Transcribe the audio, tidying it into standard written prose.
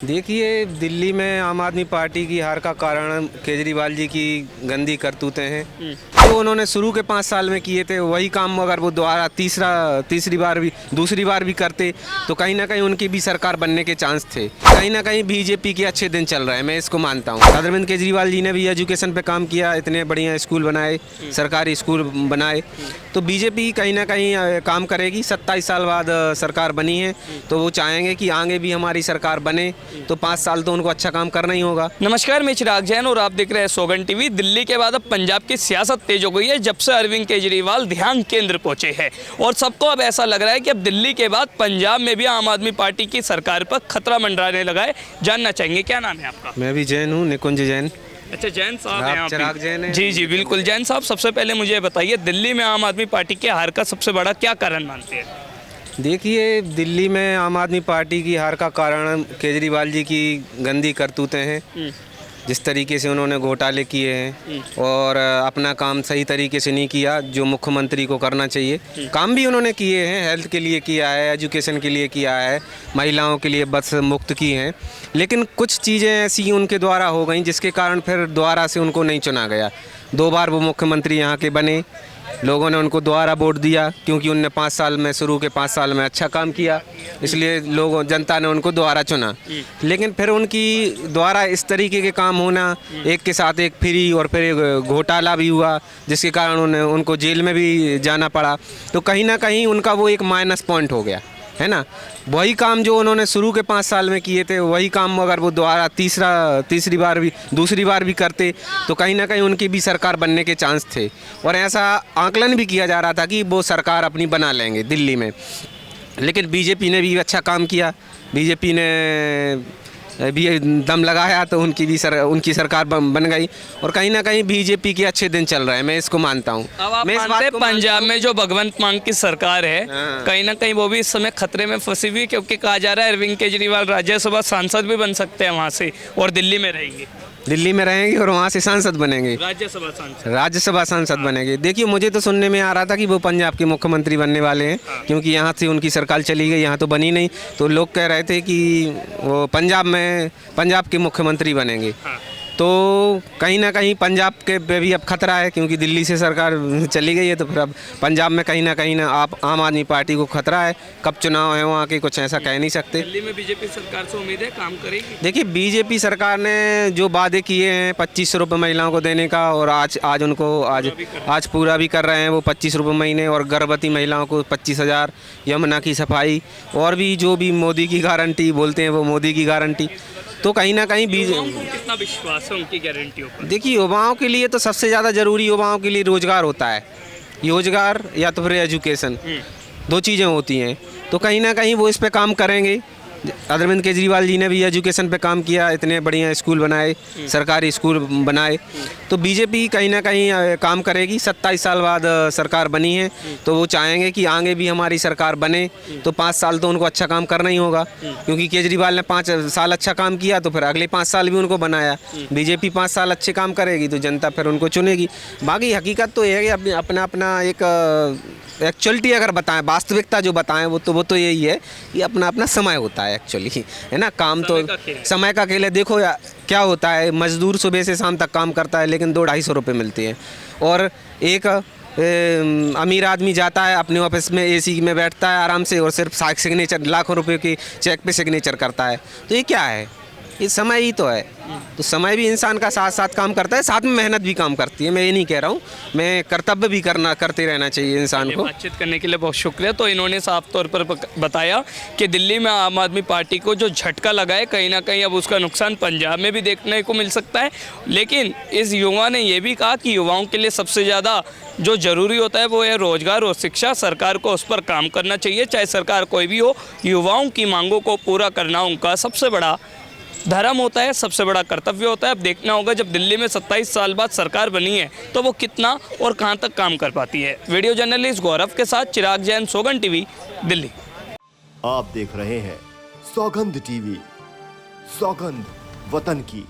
देखिए, दिल्ली में आम आदमी पार्टी की हार का कारण केजरीवाल जी की गंदी करतूतें हैं। जो उन्होंने शुरू के 5 साल में किए थे वही काम अगर वो दोबारा दूसरी बार भी करते तो कहीं ना कहीं उनकी भी सरकार बनने के चांस थे। कहीं ना कहीं बीजेपी के अच्छे दिन चल रहे हैं, मैं इसको मानता हूँ। अरविंद केजरीवाल जी ने भी एजुकेशन पे काम किया, इतने बढ़िया स्कूल बनाए, सरकारी स्कूल बनाए, तो बीजेपी कहीं ना कहीं काम करेगी। 27 साल बाद सरकार बनी है तो वो चाहेंगे कि आगे भी हमारी सरकार बने, तो 5 साल तो उनको अच्छा काम करना ही होगा। नमस्कार, मैं चिराग जैन और आप देख रहे हैं सोगन टीवी। दिल्ली के बाद अब पंजाब की सियासत तेज हो गई है जब से अरविंद केजरीवाल ध्यान केंद्र पहुंचे हैं और सबको अब ऐसा लग रहा है कि अब दिल्ली के बाद पंजाब में भी आम आदमी पार्टी की सरकार पर खतरा मंडराने लगा है। जानना चाहेंगे, क्या नाम है आपका? मैं भी जैन हूँ, निकुंज जैन। अच्छा, जैन साहब हैं आप? चिराग जैन हैं। जी बिल्कुल। जैन साहब, सबसे पहले मुझे बताइए, दिल्ली में आम आदमी पार्टी के हार का सबसे बड़ा क्या कारण मानते हैं? देखिए, दिल्ली में आम आदमी पार्टी की हार का कारण केजरीवाल जी की गंदी करतूतें हैं। जिस तरीके से उन्होंने घोटाले किए हैं और अपना काम सही तरीके से नहीं किया जो मुख्यमंत्री को करना चाहिए। काम भी उन्होंने किए हैं, हेल्थ के लिए किया है, एजुकेशन के लिए किया है, महिलाओं के लिए बस मुक्त की हैं, लेकिन कुछ चीज़ें ऐसी उनके द्वारा हो गई जिसके कारण फिर दोबारा से उनको नहीं चुना गया। 2 बार वो मुख्यमंत्री यहाँ के बने, लोगों ने उनको दोबारा वोट दिया क्योंकि उनने 5 साल में, शुरू के 5 साल में अच्छा काम किया, इसलिए जनता ने उनको दोबारा चुना। लेकिन फिर उनकी द्वारा इस तरीके के काम होना, एक के साथ एक फ्री और फिर घोटाला भी हुआ जिसके कारण उनको जेल में भी जाना पड़ा, तो कहीं ना कहीं उनका वो एक माइनस पॉइंट हो गया है ना। वही काम जो उन्होंने शुरू के 5 साल में किए थे वही काम अगर वो दोबारा दूसरी बार भी करते तो कहीं ना कहीं उनकी भी सरकार बनने के चांस थे और ऐसा आकलन भी किया जा रहा था कि वो सरकार अपनी बना लेंगे दिल्ली में। लेकिन बीजेपी ने भी अच्छा काम किया, बीजेपी ने भी दम लगाया तो उनकी सरकार बन गई और कहीं ना कहीं बीजेपी के अच्छे दिन चल रहे हैं, मैं इसको मानता हूँ। अब आप मानते हैं पंजाब में जो भगवंत मान की सरकार है, कहीं ना कहीं वो भी इस समय खतरे में फंसी हुई, क्योंकि कहा जा रहा है अरविंद केजरीवाल राज्यसभा सांसद भी बन सकते हैं वहाँ से और दिल्ली में रहेंगे और वहाँ से सांसद बनेंगे, राज्यसभा सांसद बनेंगे। देखिए, मुझे तो सुनने में आ रहा था कि वो पंजाब के मुख्यमंत्री बनने वाले हैं, क्योंकि यहाँ से उनकी सरकार चली गई, यहाँ तो बनी नहीं, तो लोग कह रहे थे कि वो पंजाब के मुख्यमंत्री बनेंगे। तो कहीं ना कहीं पंजाब के पे भी अब खतरा है, क्योंकि दिल्ली से सरकार चली गई है, तो फिर अब पंजाब में कहीं ना आप आम आदमी पार्टी को खतरा है। कब चुनाव है वहाँ के कुछ ऐसा कह नहीं सकते। दिल्ली में बीजेपी सरकार से उम्मीद है काम करेगी? देखिए, बीजेपी सरकार ने जो वादे किए हैं 2500 रुपये महिलाओं को देने का, और आज उनको आज पूरा भी कर रहे हैं वो 25 रुपये महीने, और गर्भवती महिलाओं को 25,000, यमुना की सफाई, और भी जो भी मोदी की गारंटी बोलते हैं वो मोदी की गारंटी। तो कहीं ना कहीं कितना विश्वास है उनकी गारंटियों पर? देखिए, युवाओं के लिए तो सबसे ज़्यादा ज़रूरी युवाओं के लिए रोज़गार होता है, रोज़गार या तो फिर एजुकेशन, 2 चीज़ें होती हैं। तो कहीं ना कहीं वो इस पे काम करेंगे। अरविंद केजरीवाल जी ने भी एजुकेशन पे काम किया, इतने बढ़िया स्कूल बनाए, सरकारी स्कूल बनाए, तो बीजेपी कहीं ना कहीं काम करेगी। 27 साल बाद सरकार बनी है तो वो चाहेंगे कि आगे भी हमारी सरकार बने, तो 5 साल तो उनको अच्छा काम करना ही होगा, क्योंकि केजरीवाल ने 5 साल अच्छा काम किया तो फिर अगले 5 साल भी उनको बनाया। बीजेपी 5 साल अच्छे काम करेगी तो जनता फिर उनको चुनेगी। बाकी हकीकत तो ये है कि अपना एक एक्चुअलिटी अगर बताएं, वास्तविकता जो बताएं, वो तो यही है कि अपना समय होता है एक्चुअली, है ना। काम तो समय का खेल है। देखो क्या होता है, मजदूर सुबह से शाम तक काम करता है लेकिन 200-250 रुपये मिलती हैं, और एक अमीर आदमी जाता है अपने ऑफिस में एसी में बैठता है आराम से और सिर्फ सिग्नेचर, लाखों रुपए के चेक पे सिग्नेचर करता है। तो ये क्या है? ये समय ही तो है। तो समय भी इंसान का साथ साथ काम करता है, साथ में मेहनत भी काम करती है। मैं ये नहीं कह रहा हूँ, मैं कर्तव्य भी करते रहना चाहिए इंसान को। बातचीत करने के लिए बहुत शुक्रिया। तो इन्होंने साफ तौर पर बताया कि दिल्ली में आम आदमी पार्टी को जो झटका लगा है, कहीं ना कहीं अब उसका नुकसान पंजाब में भी देखने को मिल सकता है। लेकिन इस युवा ने यह भी कहा कि युवाओं के लिए सबसे ज़्यादा जो ज़रूरी होता है वो है रोजगार और शिक्षा। सरकार को उस पर काम करना चाहिए, चाहे सरकार कोई भी हो। युवाओं की मांगों को पूरा करना उनका सबसे बड़ा धर्म होता है, सबसे बड़ा कर्तव्य होता है। अब देखना होगा जब दिल्ली में 27 साल बाद सरकार बनी है तो वो कितना और कहां तक काम कर पाती है। वीडियो जर्नलिस्ट गौरव के साथ चिराग जैन, सोगन टीवी, दिल्ली। आप देख रहे हैं सौगंध टीवी, सौगंध वतन की।